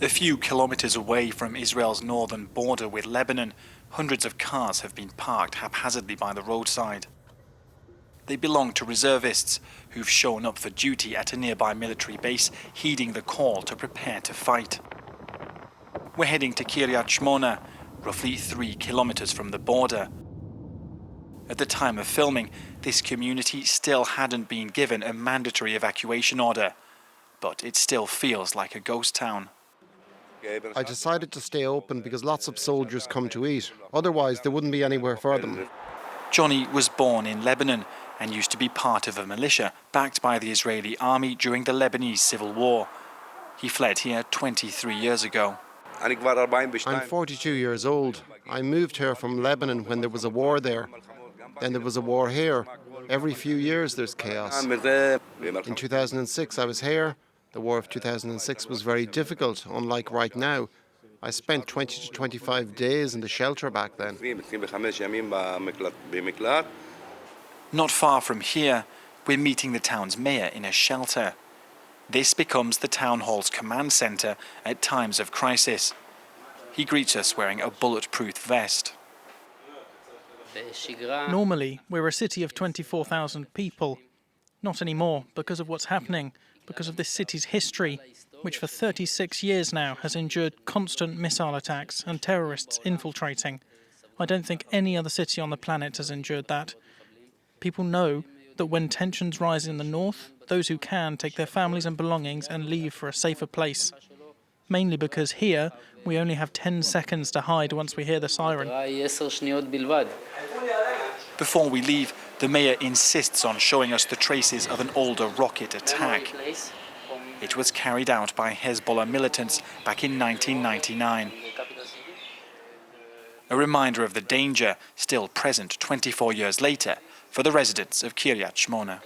A few kilometres away from Israel's northern border with Lebanon, hundreds of cars have been parked haphazardly by the roadside. They belong to reservists who've shown up for duty at a nearby military base, heeding the call to prepare to fight. We're heading to Qiryat Shemona, roughly 3 kilometres from the border. At the time of filming, this community still hadn't been given a mandatory evacuation order, but it still feels like a ghost town. I decided to stay open because lots of soldiers come to eat. Otherwise, there wouldn't be anywhere for them. Johnny was born in Lebanon and used to be part of a militia backed by the Israeli army during the Lebanese civil war. He fled here 23 years ago. I'm 42 years old. I moved here from Lebanon when there was a war there. Then there was a war here. Every few years there's chaos. In 2006 I was here. The war of 2006 was very difficult, unlike right now. I spent 20 to 25 days in the shelter back then. Not far from here, we're meeting the town's mayor in a shelter. This becomes the town hall's command centre at times of crisis. He greets us wearing a bulletproof vest. Normally, we're a city of 24,000 people. Not anymore, because of what's happening, because of this city's history, which for 36 years now has endured constant missile attacks and terrorists infiltrating. I don't think any other city on the planet has endured that. People know that when tensions rise in the north, those who can take their families and belongings and leave for a safer place. Mainly because here, we only have 10 seconds to hide once we hear the siren. Before we leave, the mayor insists on showing us the traces of an older rocket attack. It was carried out by Hezbollah militants back in 1999. A reminder of the danger still present 24 years later for the residents of Qiryat Shemona.